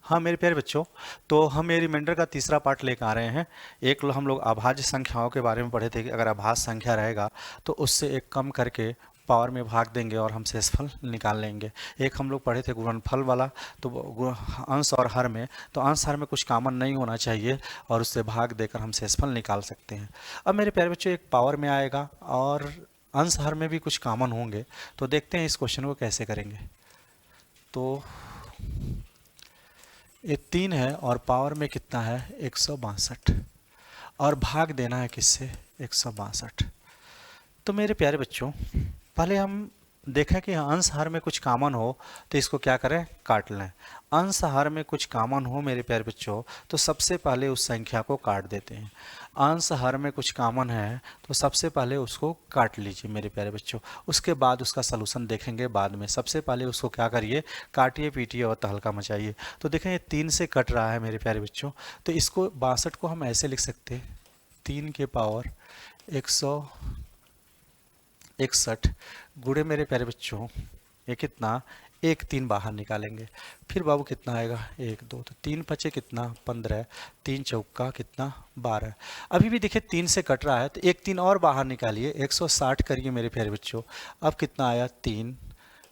हाँ मेरे प्यारे बच्चों, तो हम ये रिमाइंडर का तीसरा पार्ट लेकर आ रहे हैं। हम लोग अभाज्य संख्याओं के बारे में पढ़े थे कि अगर अभाज्य संख्या रहेगा तो उससे एक कम करके पावर में भाग देंगे और हम शेषफल निकाल लेंगे। एक हम लोग पढ़े थे गुणनफल वाला, तो अंश और हर में, तो अंश हर में कुछ कॉमन नहीं होना चाहिए और उससे भाग देकर हम शेषफल निकाल सकते हैं। अब मेरे प्यारे बच्चों, एक पावर में आएगा और अंश हर में भी कुछ कॉमन होंगे, तो देखते हैं इस क्वेश्चन को कैसे करेंगे। तो ये 3 है और पावर में कितना है 162 और भाग देना है किससे 162। तो मेरे प्यारे बच्चों, पहले हम देखें कि अंश हर में कुछ कॉमन हो तो इसको क्या करें, काट लें। अंश हर में कुछ कॉमन हो मेरे प्यारे बच्चों तो सबसे पहले उस संख्या को काट देते हैं। अंश हर में कुछ कॉमन है तो सबसे पहले उसको काट लीजिए मेरे प्यारे बच्चों, उसके बाद उसका सलूशन देखेंगे बाद में। सबसे पहले उसको क्या करिए, काटिए पीटिए और तहलका मचाइए। तो देखें ये 3 से कट रहा है मेरे प्यारे बच्चों, तो इसको 62 को हम ऐसे लिख सकते हैं 3 के पावर 161 गुणे मेरे प्यारे बच्चों ये कितना, 1 3 बाहर निकालेंगे, फिर बाबू कितना आएगा 1 2, तो 3 पचे कितना 15, 3 चौका कितना 12। अभी भी देखिए 3 से कट रहा है तो 1 3 और बाहर निकालिए, 160 करिए मेरे प्यारे बच्चों। अब कितना आया 3,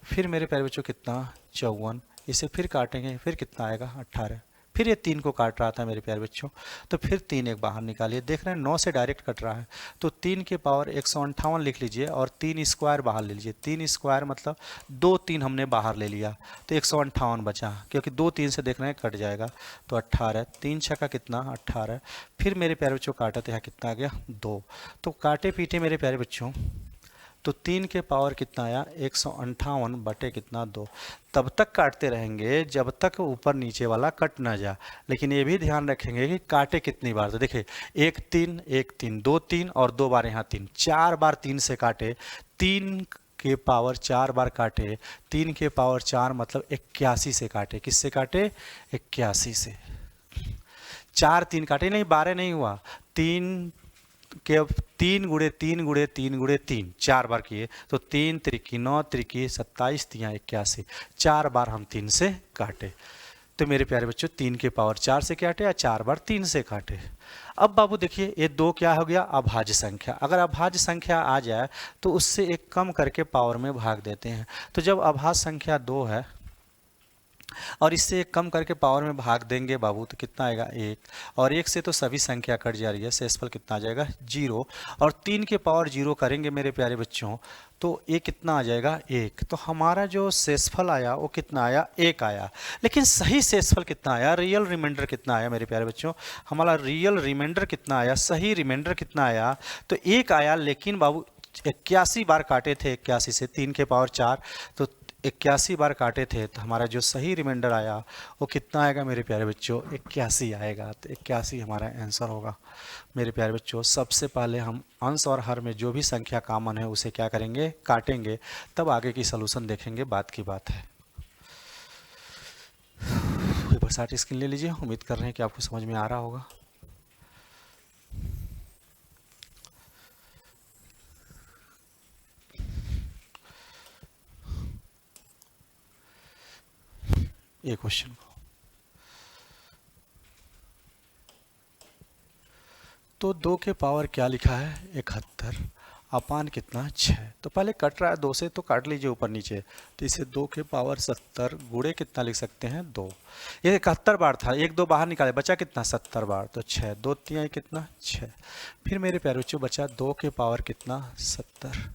फिर मेरे प्यारे बच्चों कितना 54, इसे फिर काटेंगे, फिर कितना आएगा 18, फिर ये 3 को काट रहा था मेरे प्यारे बच्चों, तो फिर 3 एक बाहर निकालिए। देख रहे हैं 9 से डायरेक्ट कट रहा है, तो 3 के पावर 158 लिख लीजिए और 3 स्क्वायर बाहर ले लीजिए। 3 स्क्वायर मतलब 2 3 हमने बाहर ले लिया तो 158 बचा, क्योंकि 2 3 से देख रहे हैं कट जाएगा, तो 18, 3 छक्का कितना 18, फिर मेरे प्यारे बच्चों काटा तो यहाँ कितना आ गया 2। तो काटे पीटे मेरे प्यारे बच्चों, तो 3 के पावर कितना आया 158 बटे कितना 2। तब तक काटते रहेंगे जब तक ऊपर नीचे वाला कट ना जाए, लेकिन ये भी ध्यान रखेंगे कि काटे कितनी बार। तो देखिए 1 3 1 3 2 3 और 2 बार यहाँ 3, 4 बार 3 से काटे, 3 के पावर 4 बार काटे, 3 के पावर 4 मतलब 81 से काटे। किससे काटे 81 से, 4 3 काटे, नहीं 12 नहीं हुआ, 3 के 3 गुणे 3 गुणे 3 गुणे 3 4 बार किए, तो 3 त्रिकी 9 त्रिकी 27 तिया 81, 4 बार हम 3 से काटे। तो मेरे प्यारे बच्चों 3 के पावर 4 से काटे या 4 बार 3 से काटे। अब बाबू देखिए ये 2 क्या हो गया अभाज्य संख्या। अगर अभाज्य संख्या आ जाए तो उससे एक कम करके पावर में भाग देते हैं। तो जब अभाज्य संख्या 2 है और इससे एक कम करके पावर में भाग देंगे बाबू, तो कितना आएगा 1, और 1 से तो सभी संख्या कट जा रही है, शेषफल कितना आ जाएगा 0। और 3 के पावर 0 करेंगे मेरे प्यारे बच्चों तो ये कितना आ जाएगा 1। तो हमारा जो शेषफल आया वो कितना आया 1 आया। लेकिन सही शेषफल कितना आया, रियल रिमाइंडर कितना आया मेरे प्यारे बच्चों, हमारा रियल रिमाइंडर कितना आया, सही रिमाइंडर कितना आया, तो 1 आया। लेकिन बाबू 81 बार काटे थे, 81 से 3 के पावर 4, तो 81 बार काटे थे, तो हमारा जो सही रिमाइंडर आया वो कितना आएगा मेरे प्यारे बच्चों 81 आएगा। तो 81 हमारा आंसर होगा मेरे प्यारे बच्चों। सबसे पहले हम अंश और हर में जो भी संख्या कॉमन है उसे क्या करेंगे, काटेंगे, तब आगे की सलूशन देखेंगे, बात की बात है। एक बार साथ स्क्रीन ले लीजिए, उम्मीद कर रहे हैं कि आपको समझ में आ रहा होगा। ये क्वेश्चन को तो 2 के पावर क्या लिखा है 71 अपान कितना 6। तो पहले कट रहा है 2 से तो काट लीजिए ऊपर नीचे, तो इसे 2 के पावर 70 गुणे कितना लिख सकते हैं 2। ये 71 बार था, 1 2 बाहर निकाले, बचा कितना 70 बार, तो 6 2 3 कितना 6। फिर मेरे प्यारे बच्चों बचा 2 के पावर कितना 70।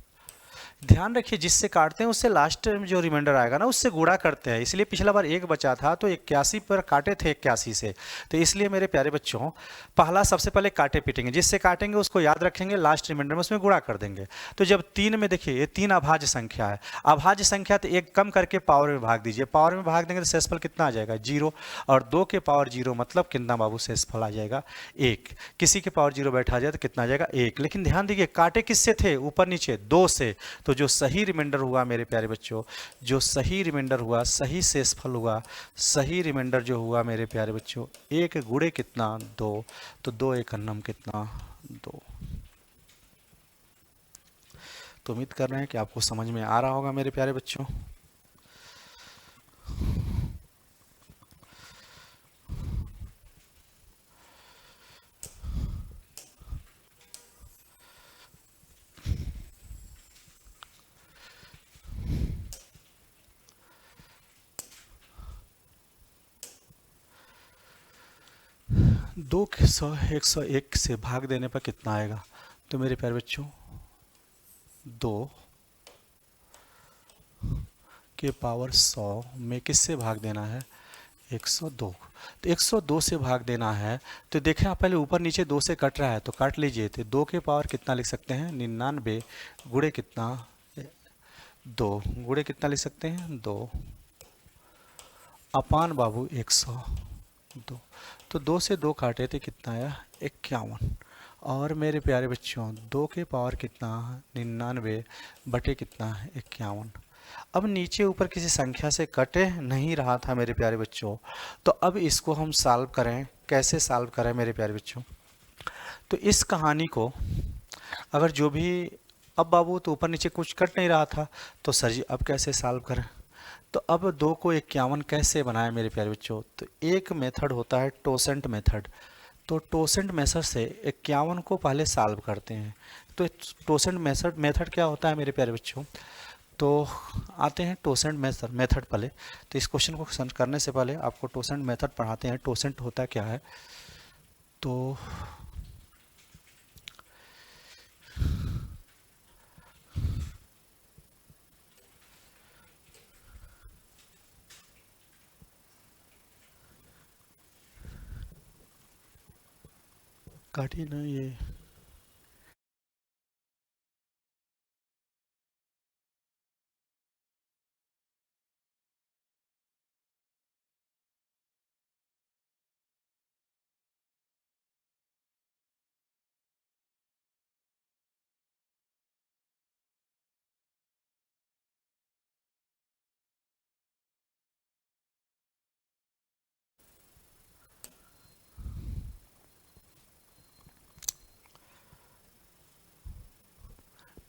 ध्यान रखिए जिससे काटते हैं उससे लास्ट में जो रिमाइंडर आएगा ना उससे गुणा करते हैं, इसलिए पिछला बार 1 बचा था तो 81 पर काटे थे 81 से, तो इसलिए मेरे प्यारे बच्चों पहला सबसे पहले काटे पीटेंगे, जिससे काटेंगे उसको याद रखेंगे, लास्ट रिमाइंडर में उसमें गुणा कर देंगे। तो जब 3 में देखिए ये 3 अभाज्य संख्या है, अभाज्य संख्या तो एक कम करके पावर में भाग दीजिए, पावर में भाग देंगे तो शेषफल कितना आ जाएगा 0, और 2 के पावर 0 मतलब कितना बाबू शेषफल आ जाएगा 1। किसी के पावर 0 बैठा जाए तो कितना आ जाएगा 1। लेकिन ध्यान दीजिए काटे किससे थे ऊपर नीचे 2 से, तो जो सही रिमाइंडर हुआ मेरे प्यारे बच्चों, जो सही रिमाइंडर हुआ, सही शेषफल हुआ, सही रिमाइंडर जो हुआ मेरे प्यारे बच्चों 1 गुणे कितना 2, तो 2 1 अन्नम कितना 2। तो उम्मीद कर रहे हैं कि आपको समझ में आ रहा होगा मेरे प्यारे बच्चों। दो के 100 101 से भाग देने पर कितना आएगा? तो मेरे प्यारे बच्चों, 2 के पावर 100 में किससे भाग देना है? 102। तो 102 से भाग देना है, तो देखें आप पहले ऊपर नीचे 2 से कट रहा है तो काट लीजिए। तो 2 के पावर कितना लिख सकते हैं? 99 गुणे कितना? 2 गुणे कितना लिख सकते हैं? 2 अपान बाबू 102। तो 2 से 2 काटे थे, कितना आया? 51। और मेरे प्यारे बच्चों, 2 के पावर कितना? 99 बटे कितना? 51। अब नीचे ऊपर किसी संख्या से कटे नहीं रहा था मेरे प्यारे बच्चों, तो अब इसको हम सॉल्व करें। कैसे सॉल्व करें मेरे प्यारे बच्चों? तो इस कहानी को अगर जो भी, अब बाबू तो ऊपर नीचे कुछ कट नहीं रहा था, तो सर जी अब कैसे सॉल्व करें? तो अब 2 को 51 कैसे बनाएं मेरे प्यारे बच्चों? तो एक मेथड होता है टोसेंट मेथड। तो टोसेंट मेथड से 51 को पहले सॉल्व करते हैं। तो टोसेंट मेथड क्या होता है मेरे प्यारे बच्चों? तो आते हैं टोसेंट मेथड पहले। तो इस क्वेश्चन को करने से पहले आपको टोसेंट मेथड पढ़ाते हैं। टोसेंट होता क्या है? तो काटिए ना ये।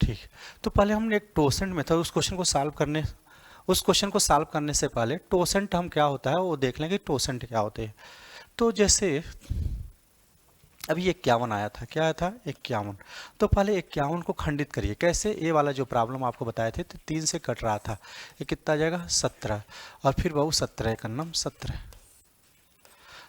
ठीक। तो पहले हमने एक टोसेंट मेथड, उस क्वेश्चन को सॉल्व करने से पहले टोसेंट हम क्या होता है वो देख लेंगे। टोसेंट क्या होते हैं? तो जैसे अभी 51 आया था, क्या आया था? 51। तो पहले 51 को खंडित करिए। कैसे? ये वाला जो प्रॉब्लम आपको बताए थे, तो 3 से कट रहा था, ये कितना आ जाएगा? 17। और फिर बाबू 17 का नाम 17।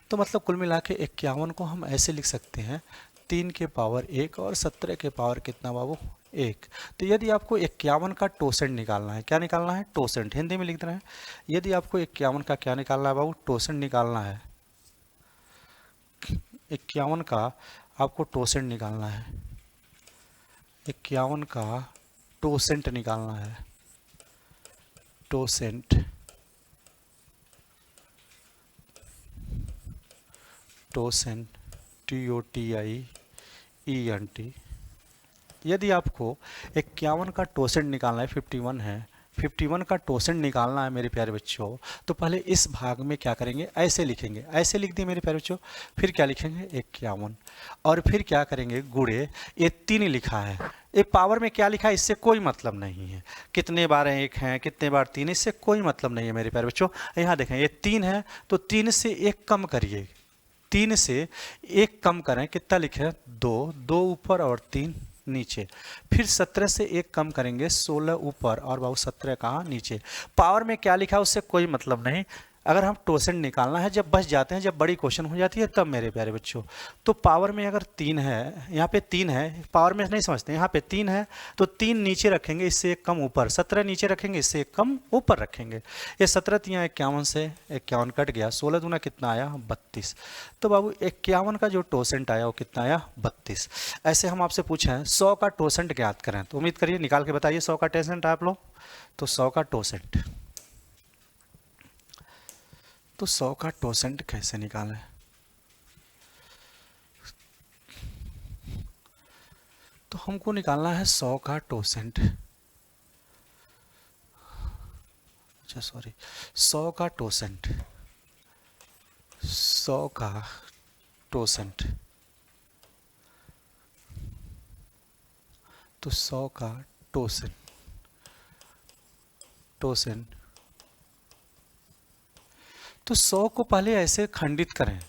तो मतलब कुल मिला के 51 को हम ऐसे लिख सकते हैं, 3 के पावर 1 और 17 के पावर कितना बाबू? 1। तो यदि आपको 51 का टोसेंट निकालना है, क्या निकालना है? टोसेंट। हिंदी में लिख रहे हैं। यदि आपको 51 का क्या निकालना है बाबू? टोसेंट निकालना है। 51 का आपको टोसेंट निकालना है। 51 का टोसेंट निकालना है। टोसेंट, टोसेंट, TOTIENT। यदि आपको 51 का टोसेंट निकालना है, 51 है, 51 का टोसेंट निकालना है मेरे प्यारे बच्चों, तो पहले इस भाग में क्या करेंगे? ऐसे लिखेंगे। ऐसे लिख दिए मेरे प्यारे बच्चों। फिर क्या लिखेंगे? 51। और फिर क्या करेंगे? गुणे, ये 3 लिखा है, ये पावर में क्या लिखा है इससे कोई मतलब नहीं है। कितने बार 1 हैं, कितने बार 3, इससे कोई मतलब नहीं है मेरे प्यारे बच्चों। यहाँ देखें, ये 3 है, तो 3 से 1 कम करिए। 3 से 1 कम करें, कितना लिखे? 2। 2 ऊपर और 3 नीचे। फिर 17 से 1 कम करेंगे, 16 ऊपर और बाबू 17 कहाँ? नीचे। पावर में क्या लिखा है उससे कोई मतलब नहीं। अगर हम टोसेंट निकालना है, जब बच जाते हैं, जब बड़ी क्वेश्चन हो जाती है तब मेरे प्यारे बच्चों। तो पावर में अगर 3 है, यहाँ पे 3 है, पावर में नहीं समझते, यहाँ पे 3 है तो 3 नीचे रखेंगे, इससे 1 कम ऊपर। 17 नीचे रखेंगे, इससे 1 कम ऊपर रखेंगे। ये 17 तियाँ 51 से 51 कट गया, 16 दूना कितना आया? 32। तो बाबू 51 का जो टोसेंट आया वो कितना आया? 32। ऐसे हम आपसे पूछे हैं 100 का टोसेंट ज्ञात करें, तो उम्मीद करिए निकाल के बताइए 100 का टोसेंट आप लोग। तो 100 का टोसेंट, तो 100 का टोसेंट कैसे निकालें? तो हमको निकालना है 100 का टोसेंट। अच्छा सॉरी, 100 का टोसेंट, 100 का टोसेंट। तो 100 का टोसेंट, टोसेंट। तो 100 को पहले ऐसे खंडित करें।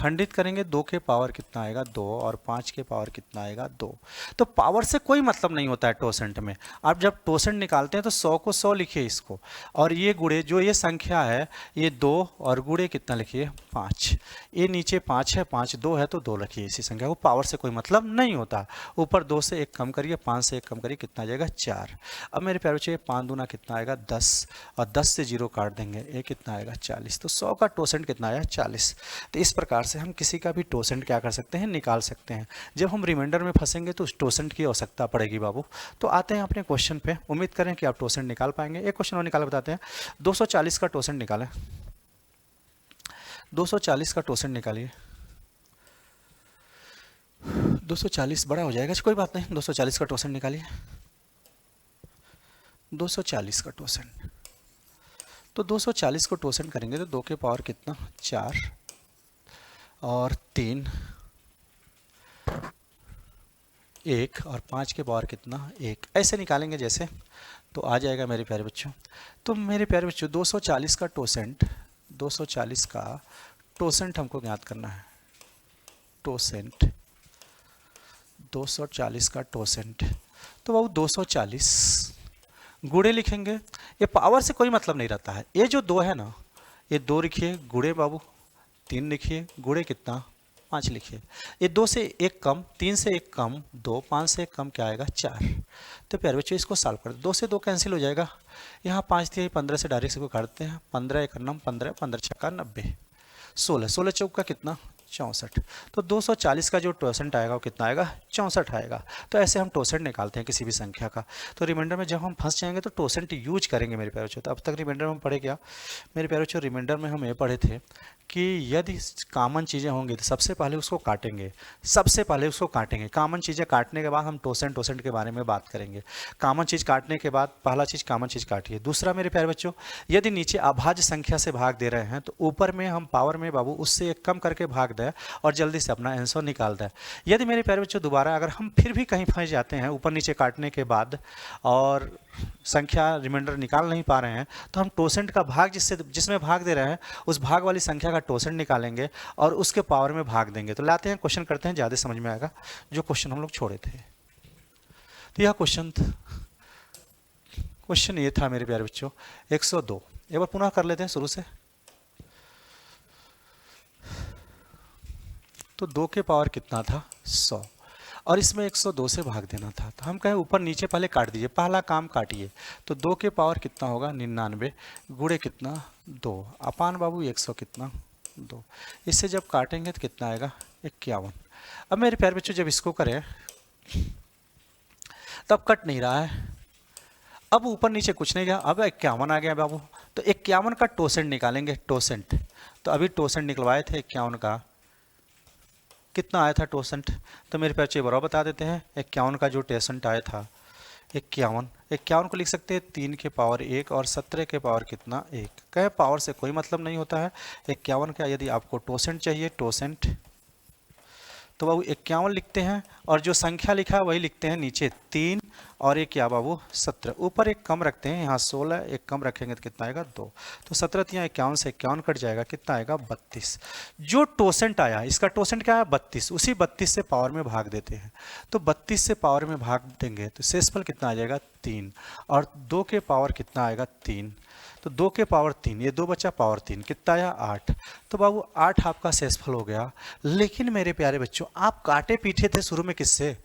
खंडित करेंगे, 2 के पावर कितना आएगा 2 और 5 के पावर कितना आएगा 2। तो पावर से कोई मतलब नहीं होता है टोसेंट में। आप जब टोसेंट निकालते हैं तो 100 को 100 लिखिए इसको, और ये गुणे जो ये संख्या है ये 2 और गुणे कितना लिखिए 5। ये नीचे 5 है, 5 2 है तो 2 लिखिए इसी संख्या को। पावर से कोई मतलब नहीं होता। ऊपर 2 से 1 कम करिए, 5 से 1 कम करिए, कितना आ जाएगा 4। अब मेरे प्यारे बच्चे 5 दूना कितना आएगा 10, और 10 से 0 काट देंगे, ये कितना आएगा 40। तो 100 का टोसेंट कितना आया 40। तो इस प्रकार से हम किसी का भी टोसेंट क्या कर सकते हैं, निकाल सकते हैं। जब हम रिमाइंडर में फंसेंगे तो उस टोसेंट की आवश्यकता पड़ेगी बाबू। तो आते हैं अपने क्वेश्चन पे, उम्मीद करें कि आप टोसेंट निकाल पाएंगे। एक क्वेश्चन और निकाल बताते हैं। 240 का टोसेंट निकालें। 240 का टोसेंट निकालिए। 240 बड़ा हो जाएगा, कोई बात नहीं। 240 का टोसेंट निकालिए। 240 का टोसेंट, तो 240 को टोसेंट करेंगे तो 2 के पावर कितना 4 और 3 1 और 5 के पावर कितना 1, ऐसे निकालेंगे जैसे, तो आ जाएगा मेरे प्यारे बच्चों। तो मेरे प्यारे बच्चों 240 का टोसेंट, 240 का टोसेंट हमको ज्ञात करना है। टोसेंट 240 का टोसेंट, तो बाबू 240 गुणे लिखेंगे। ये पावर से कोई मतलब नहीं रहता है। ये जो 2 है ना, ये 2 लिखिए, गुणे बाबू 3 लिखिए, गुणे कितना 5 लिखिए। ये 2 से 1 कम, 3 से 1 कम 2, 5 से 1 कम क्या आएगा 4। तो प्यारे बच्चों इसको सॉल्व कर दो, 2 से 2 कैंसिल हो जाएगा। यहाँ 5 थी, 15 से डायरेक्ट इसको काटते हैं। 15 1 9 15, 15 छक्का 90, 16, 16 चौका कितना 64। तो 240 का जो टोसेंट आएगा वो कितना आएगा 64 आएगा। तो ऐसे हम टोसेंट निकालते हैं किसी भी संख्या का। तो रिमाइंडर में जब हम फंस जाएंगे तो टोसेंट यूज करेंगे मेरे प्यारे बच्चों। तो अब तक रिमाइंडर में हम पढ़े क्या मेरे प्यारे बच्चों, रिमाइंडर में हम ये पढ़े थे कि यदि कॉमन चीज़ें होंगी तो सबसे पहले उसको काटेंगे, सबसे पहले उसको काटेंगे। कॉमन चीज़ें काटने के बाद हम टोसेंट के बारे में बात करेंगे। कॉमन चीज़ काटने के बाद पहला चीज़ कॉमन चीज़ काटिए। दूसरा मेरे प्यारे बच्चों, यदि नीचे अभाज्य संख्या से भाग दे रहे हैं तो ऊपर में हम पावर में बाबू उससे 1 कम करके भाग दें और जल्दी से अपना आंसर निकाल दें। यदि मेरे प्यारे बच्चों दोबारा अगर हम फिर भी कहीं फंस जाते हैं ऊपर नीचे काटने के बाद और संख्या रिमाइंडर निकाल नहीं पा रहे हैं, तो हम टोसेंट का भाग जिसमें भाग दे रहे हैं उस भाग वाली संख्या का टोसेंट निकालेंगे और उसके पावर में भाग देंगे। तो लाते हैं क्वेश्चन करते हैं, ज़्यादा समझ में आएगा जो क्वेश्चन हम लोग छोड़े थे। तो यह क्वेश्चन ये था मेरे प्यारे बच्चों 102। एक बार पुनः कर लेते हैं शुरू से। तो 2 के पावर कितना था 100 और इसमें 102 से भाग देना था। तो हम कहें ऊपर नीचे पहले काट दीजिए, पहला काम काटिए। तो 2 के पावर कितना होगा 99 गुणे कितना 2 अपान बाबू 100 कितना 2। इससे जब काटेंगे तो कितना आएगा 51। अब मेरे प्यारे बच्चों जब इसको करें तब कट नहीं रहा है, अब ऊपर नीचे कुछ नहीं गया, अब 51 आ गया बाबू। तो 51 का टोसेंट निकालेंगे, टोसेंट। तो अभी टोसेंट निकलवाए थे 51 का, कितना आया था टोसेंट। तो मेरे बच्चे बराबर बता देते हैं 51 का जो टोसेंट आया था 51 को लिख सकते हैं 3 के पावर 1 और 17 के पावर कितना 1। कहे पावर से कोई मतलब नहीं होता है। 51 का यदि आपको टोसेंट चाहिए टोसेंट तो बाबू 51 लिखते हैं और जो संख्या लिखा है वही लिखते हैं नीचे 3 और एक क्या बाबू 17, ऊपर एक कम रखते हैं, यहाँ 16 एक कम रखेंगे तो कितना आएगा 2। तो 17 यहाँ 51 से 51 कट जाएगा, कितना आएगा 32। जो टोसेंट आया इसका टोसेंट क्या है 32, उसी 32 से पावर में भाग देते हैं। तो 32 से पावर में भाग देंगे तो शेषफल कितना आ जाएगा 3 और 2 के पावर कितना आएगा 3। तो 2 के पावर 3, ये 2 बचा पावर 3, कितना आया 8। तो बाबू 8 आपका शेषफल हो गया। लेकिन मेरे प्यारे बच्चों आप काटे पीटे थे शुरू में किससे,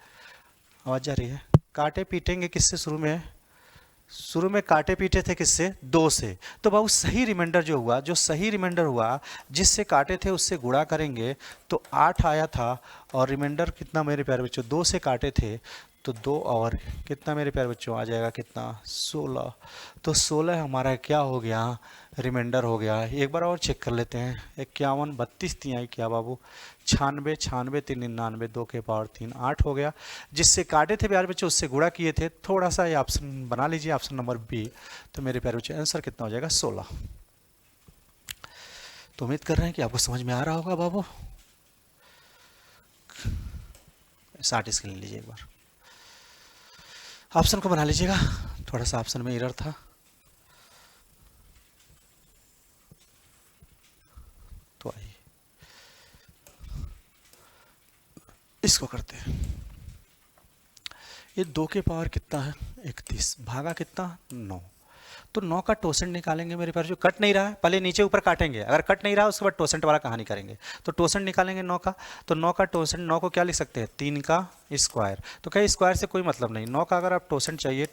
आवाज जा रही है, काटे पीटेंगे किससे शुरू में काटे पीटे थे किससे 2 से। तो बाबू सही रिमाइंडर जो हुआ, जो सही रिमाइंडर हुआ जिससे काटे थे उससे गुणा करेंगे तो 8 आया था और रिमाइंडर कितना मेरे प्यारे बच्चों 2 से काटे थे तो 2 और कितना मेरे प्यारे बच्चों आ जाएगा कितना 16। तो 16 हमारा क्या हो गया रिमाइंडर हो गया। एक बार और चेक कर लेते हैं 51 32 3 क्या बाबू 96 96 3 99 2 के पावर 3 8 हो गया। जिससे काटे थे प्यारे बच्चों उससे गुणा किए थे, थोड़ा सा ये ऑप्शन बना लीजिए ऑप्शन नंबर बी। तो मेरे प्यारे बच्चों आंसर कितना हो जाएगा 16। तो उम्मीद कर रहे हैं कि आपको समझ में आ रहा होगा बाबू। 60 स्क्रीन लीजिए, एक बार ऑप्शन को बना लीजिएगा, थोड़ा सा ऑप्शन में एरर था। तो आइए इसको करते हैं, ये 2 के पावर कितना है 31 भागा कितना 9, तो 9 का टोसेंट निकालेंगे मेरे पास, जो कट नहीं रहा है पहले नीचे ऊपर काटेंगे, अगर कट नहीं रहा उसके बाद टोसेंट वाला कहानी करेंगे, तो टोसेंट निकालेंगे 9 का, तो 9 का टोसेंट 9 को क्या लिख सकते हैं 3 का स्क्वायर, तो क्या स्क्वायर से कोई मतलब नहीं, 9 का अगर आप टोसेंट चाहिए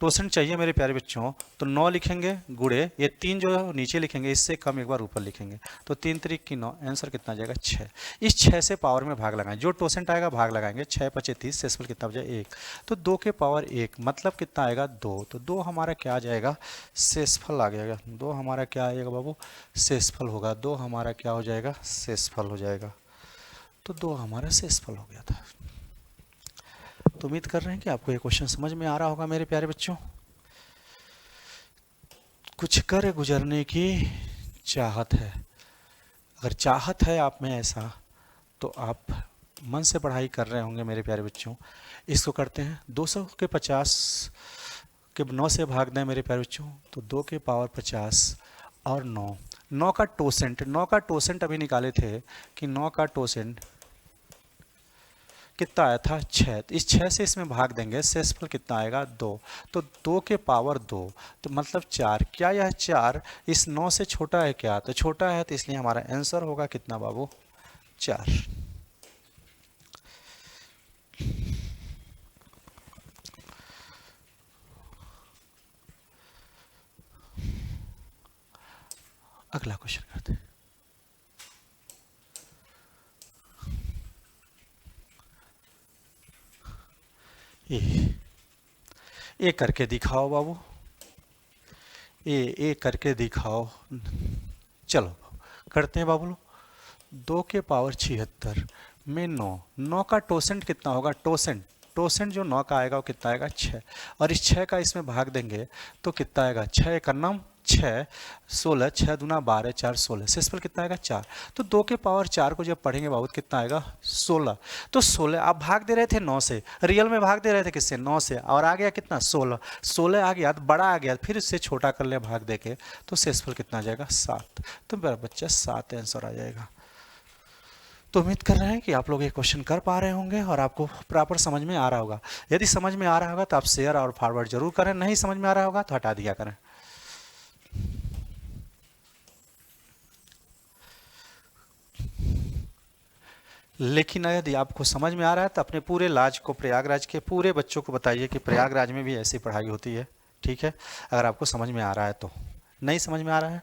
टोसेंट चाहिए मेरे प्यारे बच्चों, तो 9 लिखेंगे गुड़े ये 3 जो नीचे लिखेंगे इससे कम एक बार ऊपर लिखेंगे, तो 3 त्रिक की 9, आंसर कितना आ जाएगा 6। इस 6 से पावर में भाग लगाएं, जो टोसेंट आएगा भाग लगाएंगे, 6 पचे 30, शेषफल कितना बचा 1, तो 2 के पावर 1 मतलब कितना आएगा 2, तो 2 हमारा क्या आ जाएगा शेषफल आ जाएगा, 2 हमारा क्या आएगा बाबू शेषफल होगा, 2 हमारा क्या हो जाएगा शेषफल हो जाएगा, तो 2 हमारा शेषफल हो गया था। तो उम्मीद कर रहे हैं कि आपको ये क्वेश्चन समझ में आ रहा होगा मेरे प्यारे बच्चों। कुछ कर गुजरने की चाहत है, अगर चाहत है आप में ऐसा तो आप मन से पढ़ाई कर रहे होंगे मेरे प्यारे बच्चों। इसको करते हैं 200 के 50 के 9 से भाग दें मेरे प्यारे बच्चों, तो 2 के पावर 50 और 9 का टोसेंट अभी निकाले थे कि 9 का टोसेंट कितना आया था 6, तो इस 6 से इसमें भाग देंगे, शेषफल कितना आएगा 2, तो 2 के पावर 2 तो मतलब 4, क्या यह 4 इस 9 से छोटा है क्या, तो छोटा है, तो इसलिए हमारा आंसर होगा कितना बाबू 4। अगला क्वेश्चन करते हैं, ये करके दिखाओ बाबू, ये करके दिखाओ, चलो करते हैं बाबू। 2 के पावर 76 में 9 का टोसेंट कितना होगा, टोसेंट जो 9 का आएगा वो कितना आएगा 6, और इस 6 का इसमें भाग देंगे तो कितना आएगा 6 का नाम 6 16, 6 दूना 12 4 16, शेषफल कितना आएगा 4, तो 2 के पावर 4 को जब पढ़ेंगे बाबू कितना आएगा 16, तो 16 आप भाग दे रहे थे 9 से, रियल में भाग दे रहे थे किससे 9 से, और आ गया कितना 16 आ गया, तो बड़ा आ गया, फिर इससे छोटा कर ले भाग दे के, तो शेषफल कितना आ जाएगा 7, तो मेरा बच्चा 7 आंसर आ जाएगा। तो उम्मीद कर रहे हैं कि आप लोग ये क्वेश्चन कर पा रहे होंगे और आपको प्रॉपर समझ में आ रहा होगा। यदि समझ में आ रहा होगा तो आप शेयर और फॉरवर्ड जरूर करें, नहीं समझ में आ रहा होगा तो हटा दिया करें। लेकिन यदि आपको समझ में आ रहा है तो अपने पूरे लाज को, प्रयागराज के पूरे बच्चों को बताइए कि प्रयागराज में भी ऐसी पढ़ाई होती है, ठीक है। अगर आपको समझ में आ रहा है तो, नहीं समझ में आ रहा है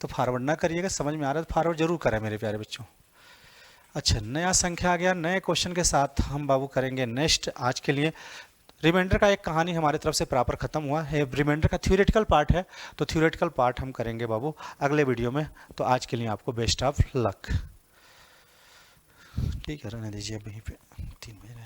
तो फॉरवर्ड ना करिएगा, समझ में आ रहा है तो फॉरवर्ड जरूर करें मेरे प्यारे बच्चों। अच्छा, नया संख्या आ गया, नए क्वेश्चन के साथ हम बाबू करेंगे नेक्स्ट। आज के लिए रिमाइंडर का एक कहानी हमारी तरफ से प्रॉपर खत्म हुआ है, रिमाइंडर का थ्योरेटिकल पार्ट है, तो थ्योरेटिकल पार्ट हम करेंगे बाबू अगले वीडियो में। तो आज के लिए आपको बेस्ट ऑफ लक, ठीक है, रहने दीजिए वहीं पे 3 बजे।